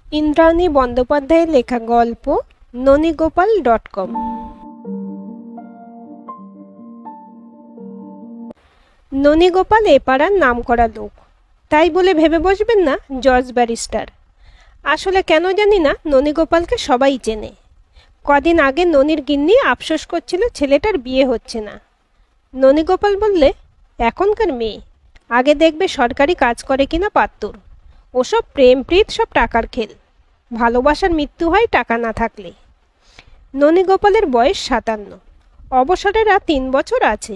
ইন্দ্রাণী বন্দ্যোপাধ্যায়ের লেখা গল্প ননীগোপাল.com। ননীগোপাল এ পাড়ার নামকরা লোক, তাই বলে ভেবে বসবেন না জজ ব্যারিস্টার। আসলে কেন জানি না ননীগোপালকে সবাই চেনে। কদিন আগে ননীর গিন্নি আফসোস করছিল ছেলেটার বিয়ে হচ্ছে না। ননীগোপাল বললে, এখনকার মেয়ে, আগে দেখবে সরকারি কাজ করে কিনা পাত্তুর। ওসব প্রেম প্রীত সব টাকার খেল, ভালোবাসার মৃত্যু হয় টাকা না থাকলে। ননীগোপালের বয়স 57, অবসরের আর 3 বছর আছে।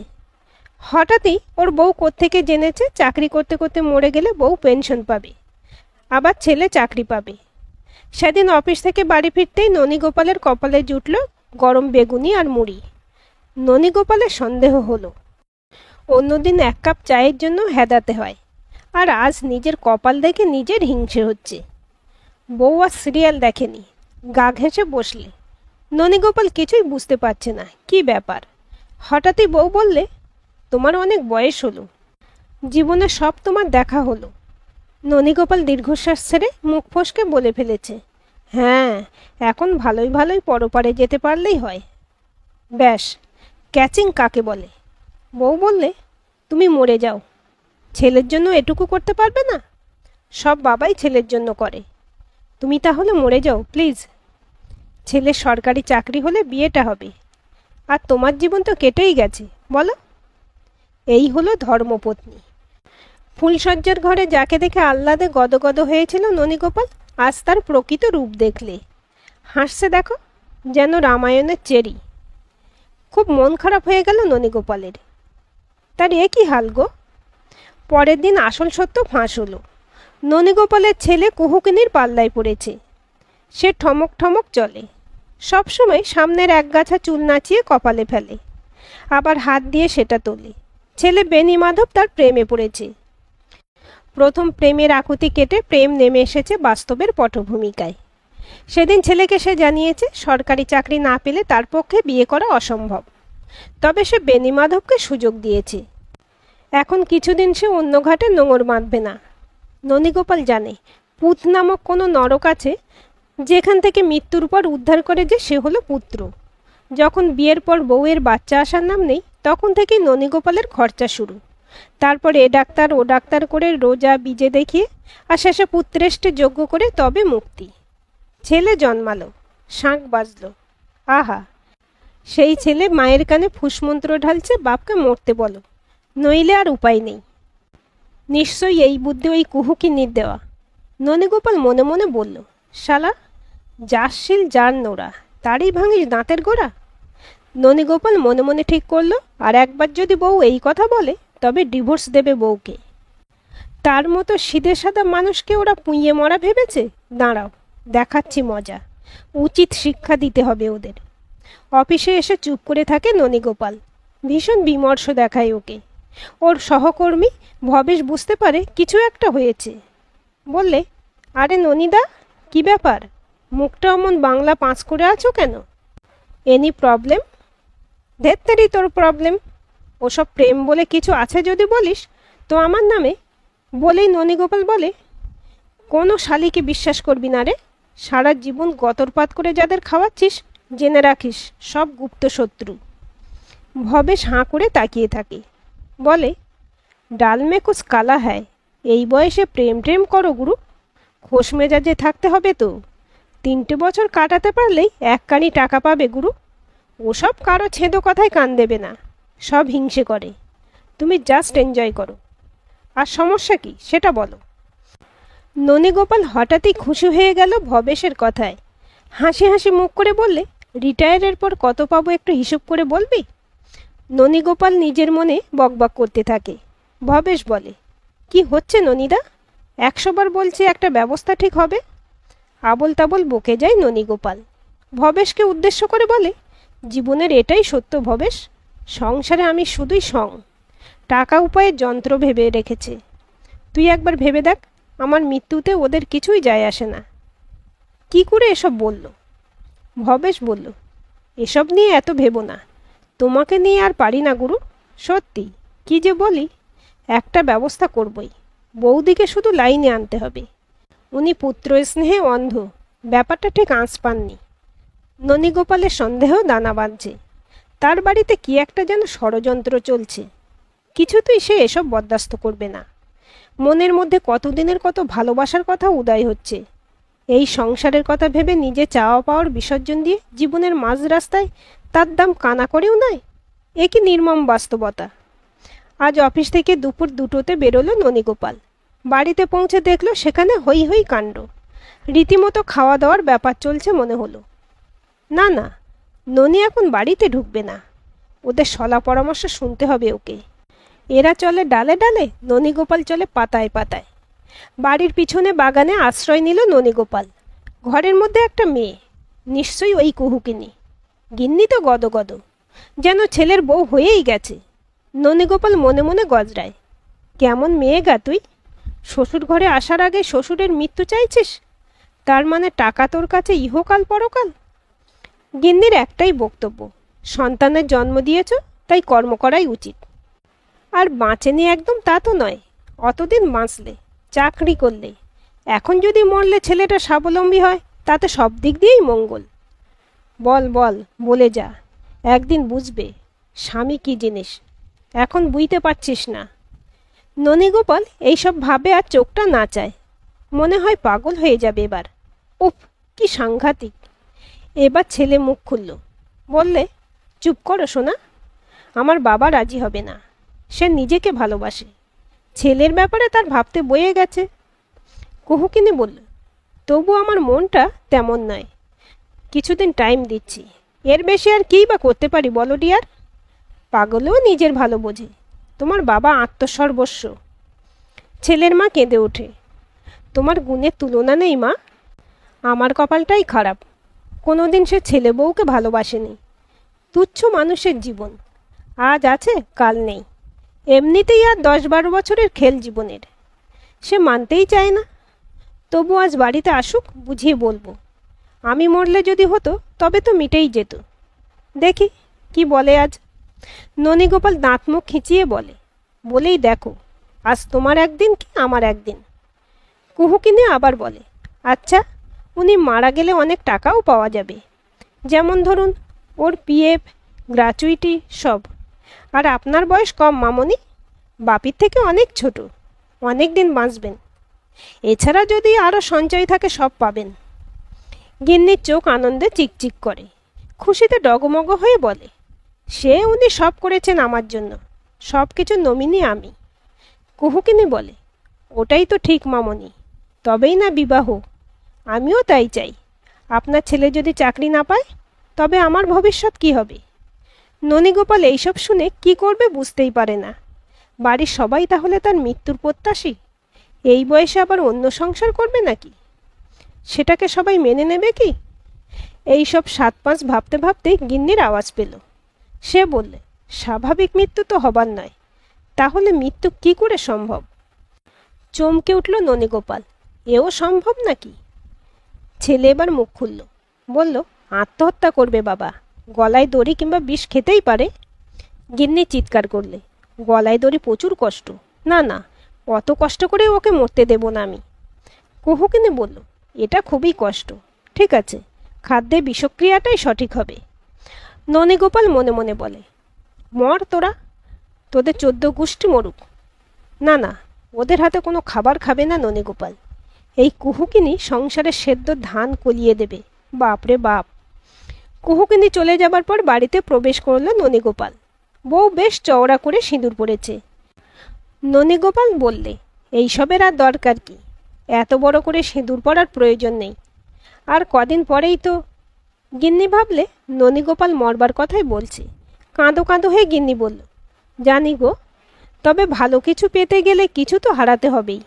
হঠাৎই ওর বউ কোত্থেকে জেনেছে চাকরি করতে করতে মরে গেলে বউ পেনশন পাবে, আবার ছেলে চাকরি পাবে। সেদিন অফিস থেকে বাড়ি ফিরতেই ননীগোপালের কপালে জুটল গরম বেগুনি আর মুড়ি। ননীগোপালের সন্দেহ হলো, অন্যদিন 1 কাপ চায়ের জন্য হেদাতে হয়, আর আজ নিজের কপাল দেখে নিজের হিংসে হচ্ছে। বউ আর সিরিয়াল দেখেনি, গা ঘেঁষে বসলে। ননীগোপাল কিছুই বুঝতে পারছে না কি ব্যাপার। হঠাৎই বউ বললে, তোমার অনেক বয়স হলো, জীবনে সব তোমার দেখা হলো। ননীগোপাল দীর্ঘশ্বাস ছেড়ে মুখ ফসকে বলে ফেলেছে, হ্যাঁ, এখন ভালোই ভালোই পরপারে যেতে পারলেই হয়। ব্যাস, ক্যাচিং কাকে বলে। বউ বললে, তুমি মরে যাও, ছেলের জন্য এটুকু করতে পারবে না? সব বাবাই ছেলের জন্য করে, তুমি তাহলে মরে যাও প্লিজ। ছেলের সরকারি চাকরি হলে বিয়েটা হবে, আর তোমার জীবন তো কেটেই গেছে, বলো। এই হলো ধর্মপত্নী। ফুলশয্যার ঘরে যাকে দেখে আহ্লাদে গদগদ হয়েছিল ননীগোপাল, আজ তার প্রকৃত রূপ দেখলে হাসছে দেখো, যেন রামায়ণের চেরি। খুব মন খারাপ হয়ে গেল ননীগোপালের। তার এ কি হাল গো? পরের দিন আসল সত্য ফাঁস হলো। ননীগোপালের ছেলে কুহুকিনীর পাল্লায় পড়েছে। সে ঠমক ঠমক চলে, সবসময় সামনের একগাছা চুল নাচিয়ে কপালে ফেলে, আবার হাত দিয়ে সেটা তোলে। ছেলে বেনি মাধব তার প্রেমে পড়েছে। প্রথম প্রেমের আকুতি কেটে প্রেম নেমে এসেছে বাস্তবের পটভূমিকায়। সেদিন ছেলেকে সে জানিয়েছে সরকারি চাকরি না পেলে তার পক্ষে বিয়ে করা অসম্ভব, তবে সে বেনি মাধবকে সুযোগ দিয়েছে। এখন কিছুদিন সে অন্য ঘাটে নোঙর বাঁধবে না। ননীগোপাল জানে পুত নামক কোনো নরক আছে, যেখান থেকে মৃত্যুর পর উদ্ধার করে যে সে হলো পুত্র। যখন বিয়ের পর বউয়ের বাচ্চা আসার নাম নেই, তখন থেকেই ননীগোপালের খরচা শুরু। তারপর এ ডাক্তার ও ডাক্তার করে রোজা বিজে দেখিয়ে আর শেষে পুত্রেষ্টে যোগ্য করে তবে মুক্তি। ছেলে জন্মালো, শাঁখ বাজলো, আহা, সেই ছেলে মায়ের কানে ফুসমন্ত্র ঢালছে, বাপকে মরতে বলো, নইলে আর উপায় নেই। নিশ্চয়ই এই বুদ্ধি ওই কুহুকিনীর দেওয়া। ননীগোপাল মনে মনে বলল, শালা, যাশশীল যার নোড়া, তারই ভাঙিস দাঁতের গোড়া। ননীগোপাল মনে মনে ঠিক করলো, আর একবার যদি বউ এই কথা বলে তবে ডিভোর্স দেবে বউকে। তার মতো সিধে সাদা মানুষকে ওরা পুঁইয়ে মরা ভেবেছে। দাঁড়াও, দেখাচ্ছি মজা, উচিত শিক্ষা দিতে হবে ওদের। অফিসে এসে চুপ করে থাকে ননীগোপাল। ভীষণ বিমর্ষ দেখায় ওকে। ওর সহকর্মী ভবেশ বুঝতে পারে কিছু একটা হয়েছে। বললে, আরে ননীদা, কি ব্যাপার, মুখটা অমন বাংলা পাঁচ করে আছো কেন? Any problem? ধেত্তেরি তোর প্রবলেম। ওসব প্রেম বলে কিছু আছে যদি বলিস তো আমার নামে। বলেই ননীগোপাল বলে, কোনো শালিকে বিশ্বাস করবি না রে। সারা জীবন গতরপাত করে যাদের খাওয়াচ্ছিস, জেনে রাখিস সব গুপ্ত শত্রু। ভবেশ হাঁ করে তাকিয়ে থাকে, বলে, ডাল মে কুছ কালা হ্যায়। এই বয়সে প্রেম প্রেম করো গুরু? খোশ মেজাজে থাকতে হবে তো। 3টে বছর কাটাতে পারলেই 1 কানি টাকা পাবে গুরু। ওসব কারো ছেদো কথায় কান দেবে না, সব হিংসে করে। তুমি জাস্ট এনজয় করো। আর সমস্যা কি সেটা বলো। ননীগোপাল হঠাৎই খুশি হয়ে গেল ভবেশের কথায়। হাসি হাসি মুখ করে বললে, রিটায়ারের পর কত পাবো একটু হিসেব করে বলবি? ননীগোপাল নিজের মনে বকবক করতে থাকে। ভবেশ বলে, কি হচ্ছে ননীদা? 100 বার বলছি একটা ব্যবস্থা ঠিক হবে। আবল তাবল বকে যায় ননীগোপাল। ভবেশকে উদ্দেশ্য করে বলে, জীবনের এটাই সত্য ভবেশ, সংসারে আমি শুধুই টাকা উপায়ের যন্ত্র ভেবে রেখেছে। তুই একবার ভেবে দেখ, আমার মৃত্যুতে ওদের কিছুই যায় আসে না। কি করে এসব বলল? ভবেশ বলল, এসব নিয়ে এত ভেবো না, তোমাকে নিয়ে আর পারি না গুরু, সত্যি। কি যে বলি, একটা ব্যবস্থা করবই, বৌদিকে শুধু লাইনে আনতে হবে। উনি পুত্র স্নেহে অন্ধ, ব্যাপারটা ঠিক আঁচ পাননি। ননীগোপালের সন্দেহ দানা বাঁধছে। তার বাড়িতে কি একটা যেন ষড়যন্ত্র চলছে। কিছুতেই সে এসব বরদাস্ত করবে না। মনের মধ্যে কতদিনের কত ভালোবাসার কথা উদয় হচ্ছে। এই সংসারের কথা ভেবে নিজে চাওয়া পাওয়ার বিসর্জন দিয়ে জীবনের মাঝ রাস্তায় তার দাম কানা করেও নয়। এ কি নির্মম বাস্তবতা। আজ অফিস থেকে দুপুর 2টোতে বেরোলো ননীগোপাল। বাড়িতে পৌঁছে দেখলো সেখানে হই হই কাণ্ড। রীতিমতো খাওয়া দাওয়ার ব্যাপার চলছে মনে হলো। না না, ননী এখন বাড়িতে ঢুকবে না। ওদের সলা পরামর্শ শুনতে হবে ওকে। এরা চলে ডালে ডালে, ননীগোপাল চলে পাতায় পাতায়। বাড়ির পিছনে বাগানে আশ্রয় নিল ননীগোপাল। ঘরের মধ্যে একটা মেয়ে, নিশ্চয়ই ওই কুহুকিনী। গিন্নি তো গদগদ, যেন ছেলের বউ হয়েই গেছে। ননীগোপাল মনে মনে গজরায়, কেমন মেয়ে গা তুই! শ্বশুর ঘরে আসার আগে শ্বশুরের মৃত্যু চাইছিস? তার মানে টাকা তোর কাছে ইহকাল পরকাল। গিন্নির একটাই বক্তব্য, সন্তানের জন্ম দিয়েছ, তাই কর্ম করাই উচিত। আর বাঁচেনি একদম তা তো নয়, অতদিন বাঁচলে, চাকরি করলে, এখন যদি মরলে ছেলেটা স্বাবলম্বী হয়, তাতে সব দিক দিয়েই মঙ্গল। বল বল, বলে যা, একদিন বুঝবে স্বামী কি জিনিস। এখন বুঝতে পারছিস না। ননীগোপাল এইসব ভাবে আর চোখটা নাচায়। মনে হয় পাগল হয়ে যাবে এবার। উফ, কি সাংঘাতিক। এবার ছেলে মুখ খুলল, বললে, চুপ করো সোনা, আমার বাবা রাজি হবে না। সে নিজেকে ভালোবাসে, ছেলের ব্যাপারে তার ভাবতে বয়ে গেছে। কুহুকিনী বলল, তবু আমার মনটা তেমন নয়। কিছুদিন টাইম দিচ্ছি, এর বেশি আর কী বা করতে পারি বলো ডিয়ার। পাগলেও নিজের ভালো বোঝে। তোমার বাবা আত্মসর্বস্ব। ছেলের মা কেঁদে ওঠে, তোমার গুণের তুলনা নেই মা। আমার কপালটাই খারাপ, কোনোদিন সে ছেলে বউকে ভালোবাসেনি। তুচ্ছ মানুষের জীবন, আজ আছে কাল নেই। এমনিতেই আর 10-12 বছরের খেল জীবনের। সে মানতেই চায় না। তবু আজ বাড়িতে আসুক, বুঝিয়ে বলবো। আমি মরলে যদি হতো তবে তো মিটেই যেত। দেখি কি বলে আজ। ননীগোপাল দাঁত মুখ খিঁচিয়ে বলে, বলেই দেখো, আজ তোমার একদিন কি আমার একদিন। কুহুকিনী আবার বলে, আচ্ছা, উনি মারা গেলে অনেক টাকাও পাওয়া যাবে, যেমন ধরুন ওর পিএফ, গ্র্যাচুইটি সব। আর আপনার বয়স কম মামনি, বাপির থেকে অনেক ছোট, অনেক দিন বাঁচবেন। এছাড়া যদি আরও সঞ্চয় থাকে সব পাবেন। গিন্নির চোখ আনন্দে চিকচিক করে, খুশিতে ডগমগ হয়ে বলে, সে উনি সব করেছেন আমার জন্য, সব কিছু নমিনি আমি। কুহুকিনী বলে, ওটাই তো ঠিক মামনি, তবেই না বিবাহ। আমিও তাই চাই। আপনার ছেলে যদি চাকরি না পায়, তবে আমার ভবিষ্যৎ কি হবে? ননীগোপাল এইসব শুনে কি করবে বুঝতেই পারে না। বাড়ির সবাই তাহলে তার মৃত্যুর প্রত্যাশী? এই বয়সে আবার অন্য সংসার করবে নাকি? সেটাকে সবাই মেনে নেবে কি? এইসব 7-5 ভাবতে ভাবতেই গিন্নির আওয়াজ পেল। সে বললে, স্বাভাবিক মৃত্যু তো হবার নয়, তাহলে মৃত্যু কি করে সম্ভব? চমকে উঠল ননীগোপাল, এও সম্ভব নাকি? ছেলে এবার মুখ খুলল, বলল, আত্মহত্যা করবে বাবা, গলায় দড়ি কিংবা বিষ খেতেই পারে। গিন্নি চিৎকার করলে, গলায় দড়ি প্রচুর কষ্ট, না না, অত কষ্ট করে ওকে মরতে দেব না আমি। কুহুকিনী বলল, এটা খুবই কষ্ট, ঠিক আছে, খাদ্যে বিষক্রিয়াটাই সঠিক হবে। ননীগোপাল মনে মনে বলে, মর তোরা, তোদের 14 গোষ্ঠী মরুক। না না, ওদের হাতে কোনো খাবার খাবে না ননীগোপাল। এই কুহুকিনী সংসারে সেদ্ধ ধান কলিয়ে দেবে, বাপরে বাপ। কুহুকিনী চলে যাবার পর বাড়িতে প্রবেশ করল ননীগোপাল। বউ বেশ চওড়া করে সিঁদুর পড়েছে। ননীগোপাল বললে, এইসবের আর দরকার কি? এত বড় করে সিঁদুর পরার প্রয়োজন নেই। আর কদিন পরেই তো। গিন্নি ভাবলে ননীগোপাল মরবার কথাই বলছে। কাঁদো কাঁদো হয়ে গিন্নি বলল, জানি গো, তবে ভালো কিছু পেতে গেলে কিছু তো হারাতে হবেই।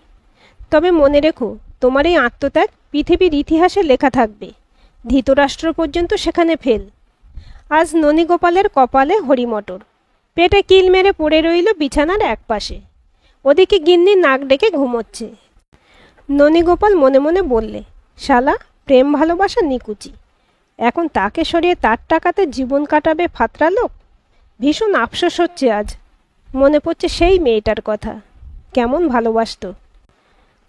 তবে মনে রেখো, তোমার এই আত্মত্যাগ পৃথিবীর ইতিহাসে লেখা থাকবে, ধৃতরাষ্ট্র পর্যন্ত সেখানে ফেল। আজ ননীগোপালের কপালে হরিমটর, পেটে কিল মেরে পড়ে রইল বিছানার এক পাশে। ওদিকে গিন্নি নাক ডেকে ঘুমোচ্ছে। ননীগোপাল মনে মনে বললে, শালা প্রেম ভালোবাসা নিকুচি, এখন তাকে সরিয়ে তার টাকাতে জীবন কাটাবে ফাতরা লোক। ভীষণ আফসোস হচ্ছে আজ। মনে পড়ছে সেই মেয়েটার কথা, কেমন ভালোবাসত।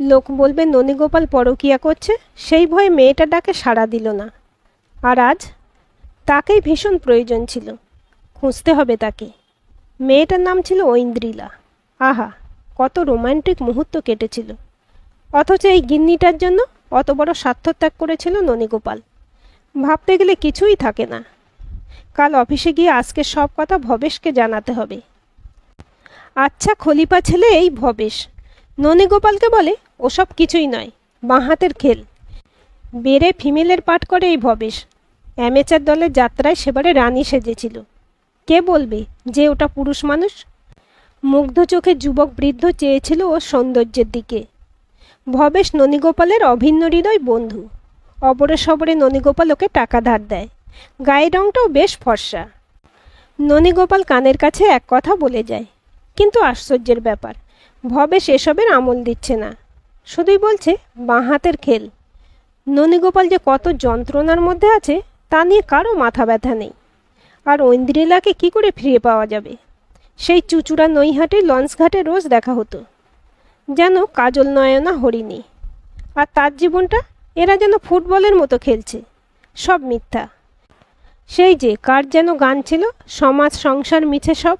লোক বলবে ননীগোপাল পরকীয়া করছে, সেই ভয়ে মেয়েটার ডাকে সাড়া দিল না। আর আজ তাকেই ভীষণ প্রয়োজন ছিল, খুঁজতে হবে তাকে। মেয়েটার নাম ছিল ঐন্দ্রিলা। আহা, কত রোমান্টিক মুহূর্ত কেটেছিল। অথচ এই গিন্নিটার জন্য অত বড় স্বার্থত্যাগ করেছিল ননীগোপাল। ভাবতে গেলে কিছুই থাকে না। কাল অফিসে গিয়ে আজকে সব কথা ভবেশকে জানাতে হবে। আচ্ছা খলিপা ছেলে এই ভবেশ ননীগোপালকে বলে ওসব কিছুই নয়, বাঁ হাতের খেল। বেড়ে ফিমেলের পাঠ করে এই ভবেশ। অ্যামেচার দলের যাত্রায় সেবারে রানী সেজেছিল। কে বলবে যে ওটা পুরুষ মানুষ? মুগ্ধ চোখে যুবক বৃদ্ধ চেয়েছিল ওর সৌন্দর্যের দিকে। ভবেশ ননীগোপালের অভিন্ন হৃদয় বন্ধু। অবরে সবরে ননীগোপাল ওকে টাকা ধার দেয়। গায়ের রংটাও বেশ ফর্সা। ননীগোপাল কানের কাছে এক কথা বলে যায়, কিন্তু আশ্চর্যের ব্যাপার, ভবেশ এসবের আমল দিচ্ছে না। শুধুই বলছে বাঁ হাতের খেল। ননীগোপাল যে কত যন্ত্রণার মধ্যে আছে তা নিয়ে কারো মাথা ব্যথা নেই। আর ঐন্দ্রিলাকে কি করে ফিরে পাওয়া যাবে? সেই চুচুড়া নৈহাটি লঞ্চঘাটে রোজ দেখা হতো, যেন কাজল নয়না হরিণী। আর তার জীবনটা এরা যেন ফুটবলের মতো খেলছে। সব মিথ্যা। সেই যে কার যেন গান ছিল, সমাজ সংসার মিছে সব।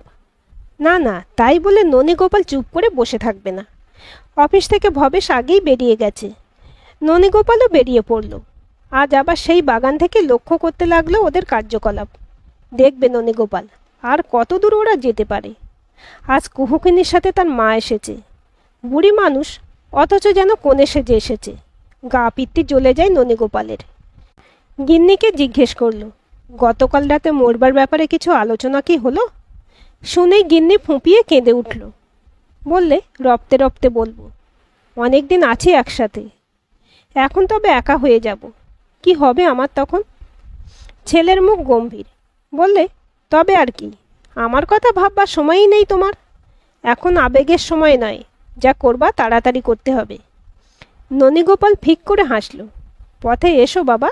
না না, তাই বলে ননীগোপাল চুপ করে বসে থাকবে না। অফিস থেকে ভবেশ আগেই বেরিয়ে গেছে। ননীগোপালও বেরিয়ে পড়ল। আজ আবার সেই বাগান থেকে লক্ষ্য করতে লাগলো ওদের কার্যকলাপ। দেখবে ননীগোপাল আর কত দূর ওরা যেতে পারে। আজ কুহুকিনীর সাথে তার মা এসেছে। বুড়ি মানুষ, অথচ যেন কোণে সেজে এসেছে। গা পিত্তি জ্বলে যায় ননীগোপালের। গিন্নিকে জিজ্ঞেস করল, গতকাল রাতে মরবার ব্যাপারে কিছু আলোচনা কি হলো? শুনেই গিন্নি ফুঁপিয়ে কেঁদে উঠল। বললে, রপ্তে রপ্তে বলবো। অনেক দিন আছি একসাথে, এখন তবে একা হয়ে যাব। কি হবে আমার তখন? ছেলের মুখ গম্ভীর। বললে, তবে আর কি, আমার কথা ভাববার সময়ই নেই তোমার। এখন আবেগের সময় নয়, যা করবা তাড়াতাড়ি করতে হবে। ননীগোপাল ফিক করে হাসল। পথে এসো বাবা,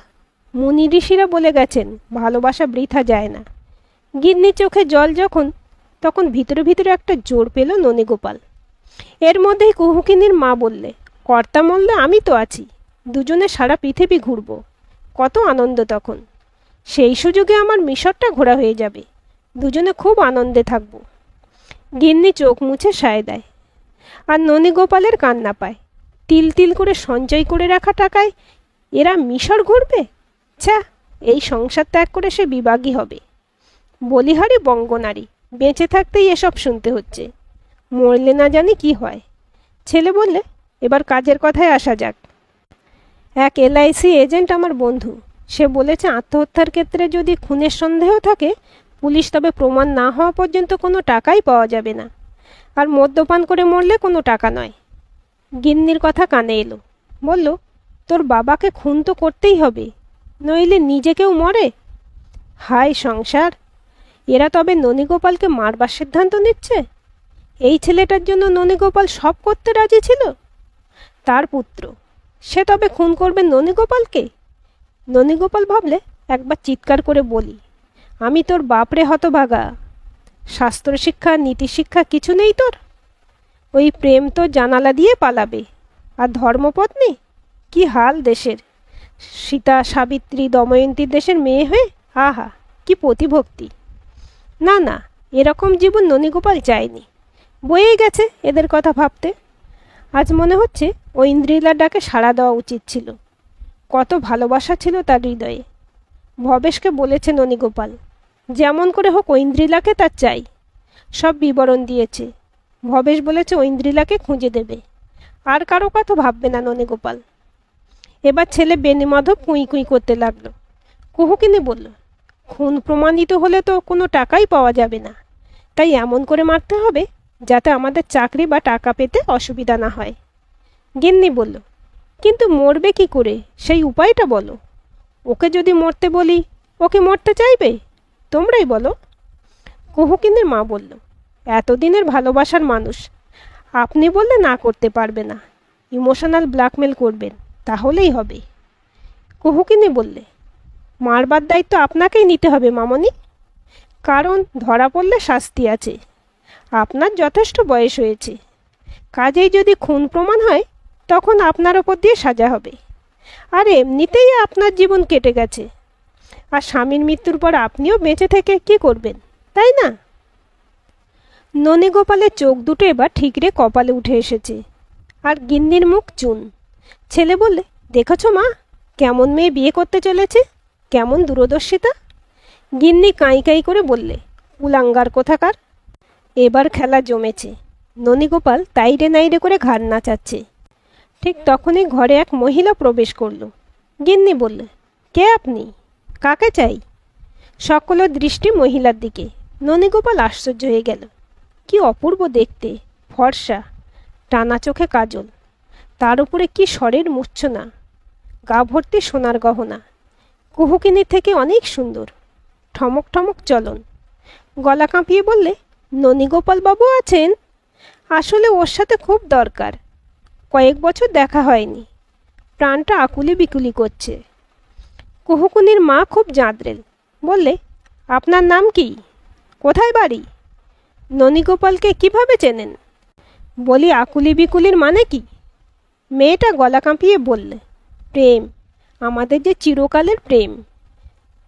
মুনি ঋষিরা বলে গেছেন ভালোবাসা বৃথা যায় না। গিন্নির চোখে জল যখন, তখন ভিতরে ভিতরে একটা জোর পেল ননীগোপাল। এর মধ্যেই কুহুকিনীর মা বললে, কর্তা মল্লে আমি তো আছি, দুজনে সারা পৃথিবী ঘুরব। কত আনন্দ তখন। সেই সুযোগে আমার মিশরটা ঘোরা হয়ে যাবে। দুজনে খুব আনন্দে থাকব। গিন্নি চোখ মুছে সায় দেয়। আর ননীগোপালের কান্না পায়। তিল তিল করে সঞ্চয় করে রাখা টাকায় এরা মিশর ঘুরবে? ছ্যা, এই সংসার ত্যাগ করে সে বিভাগী হবে। বলিহারি বঙ্গনারী, বেঁচে থাকতেই এসব শুনতে হচ্ছে। মরলে না জানি কি হয়। ছেলে বললে, এবার কাজের কথায় আসা যাক। এক LIC এজেন্ট আমার বন্ধু। সে বলেছে আত্মহত্যার ক্ষেত্রে যদি খুনের সন্দেহ থাকে, পুলিশ তবে প্রমাণ না হওয়া পর্যন্ত কোনো টাকাই পাওয়া যাবে না। আর মদ্যপান করে মরলে কোনো টাকা নয়। গিন্নির কথা কানে এলো। বলল, তোর বাবাকে খুন তো করতেই হবে, নইলে নিজে কেউ মরে। হায় সংসার! এরা তবে ননীগোপালকে মারবার সিদ্ধান্ত নিচ্ছে। এই ছেলেটার জন্য ননীগোপাল সব করতে রাজি ছিল। তার পুত্র, সে তবে খুন করবে ননীগোপালকে? ননীগোপাল ভাবলে, একবার চিৎকার করে বলি, আমি তোর বাপরে হতভাগা। শাস্ত্র শিক্ষা নীতি শিক্ষা কিছু নেই তোর? ওই প্রেম তো জানালা দিয়ে পালাবে। আর ধর্মপত্নী, কি হাল দেশের! সীতা সাবিত্রী দময়ন্তী দেশের মেয়ে হয়ে, আহা কি প্রতিভক্তি! না না, এরকম জীবন ননীগোপাল চায়নি। বয়েই গেছে এদের কথা ভাবতে। আজ মনে হচ্ছে ঐন্দ্রিলার ডাকে সাড়া দেওয়া উচিত ছিল। কত ভালোবাসা ছিল তার হৃদয়ে। ভবেশকে বলেছে ননীগোপাল, যেমন করে হোক ঐন্দ্রিলাকে তার চাই। সব বিবরণ দিয়েছে। ভবেশ বলেছে ঐন্দ্রিলাকে খুঁজে দেবে। আর কারো কথা ভাববে না ননীগোপাল। এবার ছেলে বেনিমাধব কুঁই কুঁই করতে লাগলো। কুহুকিনী বলল, খুন প্রমাণিত হলে তো কোনো টাকাই পাওয়া যাবে না। তাই এমন করে মারতে হবে যাতে আমাদের চাকরি বা টাকা পেতে অসুবিধা না হয়। গিন্নি বলল, কিন্তু মরবে কি করে, সেই উপায়টা বলো। ওকে যদি মরতে বলি, ও কি মরতে চাইবে? তোমরাই বলো। কুহুকিনীর মা বলল, এতদিনের ভালোবাসার মানুষ, আপনি বললে না করতে পারবে না। ইমোশনাল ব্ল্যাকমেল করবেন, তাহলেই হবে। কুহুকিনী বললে, মারবার দায়িত্ব আপনাকেই নিতে হবে মামনি। কারণ ধরা পড়লে শাস্তি আছে। আপনার যথেষ্ট বয়স হয়েছে। কাজেই যদি খুন প্রমাণ হয়, তখন আপনার ওপর দিয়ে সাজা হবে। আর এমনিতেই আপনার জীবন কেটে গেছে, আর স্বামীর মৃত্যুর পর আপনিও বেঁচে থেকে কি করবেন, তাই না? ননীগোপালের চোখ দুটো এবার ঠিকরে কপালে উঠে এসেছে, আর গিন্নির মুখ চুন। ছেলে বললে, দেখেছ মা, কেমন মেয়ে বিয়ে করতে চলেছে, কেমন দূরদর্শিতা। গিন্নি কাঁই কাঁই করে বললে, উলাঙ্গার কোথাকার। এবার খেলা জমেছে। ননীগোপাল তাইরে নাইরে করে ঘাড় নাচাচ্ছে। ঠিক তখনই ঘরে এক মহিলা প্রবেশ করল। গিন্নি বললে, কে আপনি, কাকে চাই? সকলের দৃষ্টি মহিলার দিকে। ননীগোপাল আশ্চর্য হয়ে গেল। কি অপূর্ব দেখতে, ফর্সা, টানা চোখে কাজল, তার উপরে কি স্বরের মূর্ছনা, গা ভর্তি সোনার গহনা, কুহুকিনীর থেকে অনেক সুন্দর, ঠমক ঠমক চলন। গলা কাঁপিয়ে বললে, ননীগোপাল বাবু আছেন? আসলে ওর সাথে খুব দরকার, কয়েক বছর দেখা হয়নি, প্রাণটা আকুলি বিকুলি করছে। কুহুকুনির মা খুব জাঁদরেল, বললে, আপনার নাম কি, কোথায় বাড়ি? ননীগোপালকে কিভাবে চেনেন? বলি, আকুলি বিকুলির মানে কি? মেয়েটা গলা কাঁপিয়ে বললে, প্রেম, আমাদের যে চিরকালের প্রেম।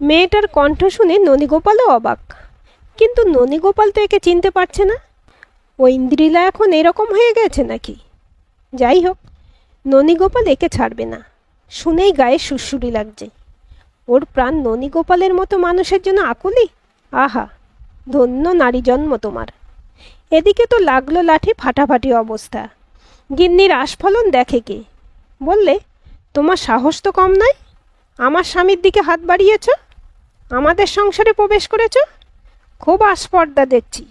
মেয়েটার কণ্ঠ শুনে ননীগোপালও অবাক, কিন্তু ননীগোপাল তো একে চিনতে পারছে না। ঐন্দ্রিলা এখন এরকম হয়ে গেছে নাকি? যাই হোক, ননীগোপাল একে ছাড়বে না। শুনেই গায়ে সুরসুরি লাগছে। ওর প্রাণ ননীগোপালের মতো মানুষের জন্য আকুলি। আহা, ধন্য নারী জন্ম তোমার। এদিকে তো লাগলো লাঠি ফাটাফাটি অবস্থা। গিন্নির আস্ফলন দেখে কে। বললে, তোমার সাহস তো কম নয়, আমার স্বামীর দিকে হাত বাড়িয়েছ, আমাদের সংসারে প্রবেশ করেছ, খুব আস্পর্ধা দেখছি।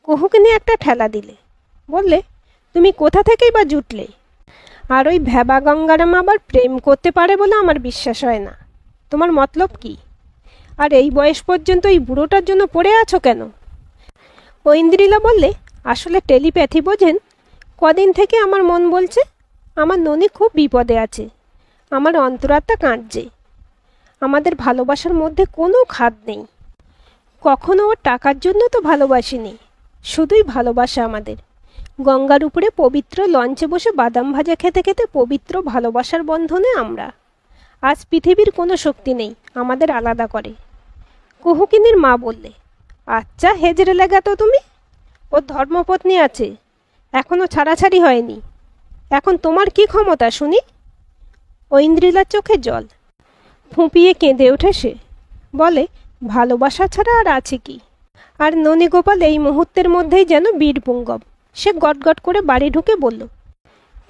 কুহুকিনী একটা ঠেলা দিলে। বললে, তুমি কোথা থেকেই বা জুটলে? আর ওই ভ্যাবা গঙ্গারাম আবার প্রেম করতে পারে বলে আমার বিশ্বাস হয় না। তোমার মতলব কি? আর এই বয়স পর্যন্ত এই বুড়োটার জন্য পড়ে আছো কেন? ঐন্দ্রিলা বললে, আসলে টেলিপ্যাথি বোঝেন, কদিন থেকে আমার মন বলছে আমার ননী খুব বিপদে আছে, আমার অন্তরাত্মা কাঁদছে। আমাদের ভালোবাসার মধ্যে কোনো খাদ নেই, কখনো ওর টাকার জন্য তো ভালোবাসিনি, শুধুই ভালোবাসা আমাদের। গঙ্গার উপরে পবিত্র লঞ্চে বসে বাদাম ভাজা খেতে খেতে পবিত্র ভালোবাসার বন্ধনে আমরা। আজ পৃথিবীর কোনো শক্তি নেই আমাদের আলাদা করে। কুহুকিনীর মা বললে, আচ্ছা হেজরে লাগা তো তুমি, ওর ধর্মপত্নী আছে, এখনও ছাড়াছাড়ি হয়নি, এখন তোমার কি ক্ষমতা শুনি? ঐন্দ্রিলার চোখে জল, ফুঁপিয়ে কেঁদে ওঠে সে। বলে, ভালোবাসা ছাড়া আর আছে কি? আর ননীগোপাল এই মুহূর্তের মধ্যেই যেন বীরপুঙ্গব। সে গটগট করে বাড়ি ঢুকে বলল,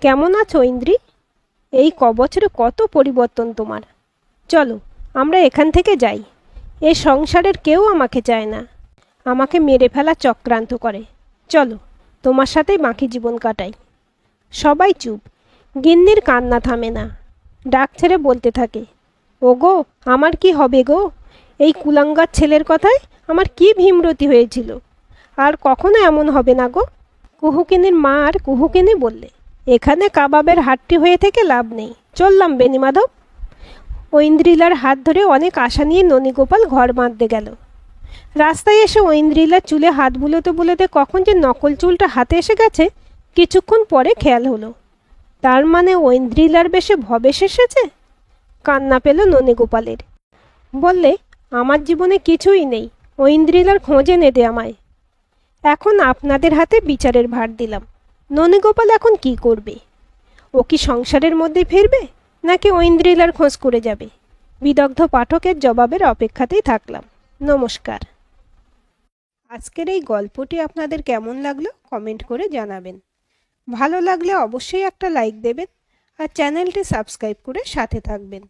কেমন আছো ঐন্দ্রি? এই কবছরে কত পরিবর্তন তোমার। চলো আমরা এখান থেকে যাই। এ সংসারের কেউ আমাকে চায় না, আমাকে মেরে ফেলা চক্রান্ত করে। চলো তোমার সাথেই বাকি জীবন কাটাই। সবাই চুপ। গিন্নির কান্না থামে না, ডাক ছেড়ে বলতে থাকে, ওগো আমার কি হবে গো? এই কুলাঙ্গার ছেলের কথায় আমার কি ভীমরতি হয়েছিল, আর কখনো এমন হবে না গো। কুহুকিনীর মা আর কুহুকিনী বললে, এখানে কাবাবের হাটটি হয়ে থেকে লাভ নেই, চললাম বেণীমাধব। ঐন্দ্রিলার হাত ধরে অনেক আশা নিয়ে ননীগোপাল ঘর বাঁধতে গেল। রাস্তায় এসে ঐন্দ্রিলার চুলে হাত বুলোতে বুলোতে কখন যে নকল চুলটা হাতে এসে গেছে কিছুক্ষণ পরে খেয়াল হলো। তার মানে ঐন্দ্রিলার বেশে ভবেশ এসেছে। কান্না পেল ননীগোপালের। বললে, আমার জীবনে কিছুই নেই, ঐন্দ্রিলার খোঁজে নেদে আমায়। এখন আপনাদের হাতে বিচারের ভার দিলাম। ননীগোপাল এখন কি করবে? ও কি সংসারের মধ্যে ফিরবে, নাকি ঐন্দ্রিলার খোঁজ করে যাবে? বিদগ্ধ পাঠকের জবাবের অপেক্ষাতেই থাকলাম। নমস্কার। আজকের এই গল্পটি আপনাদের কেমন লাগলো কমেন্ট করে জানাবেন। ভালো লাগলে অবশ্যই একটা লাইক দেবেন, আর চ্যানেলটি সাবস্ক্রাইব করে সাথে থাকবেন।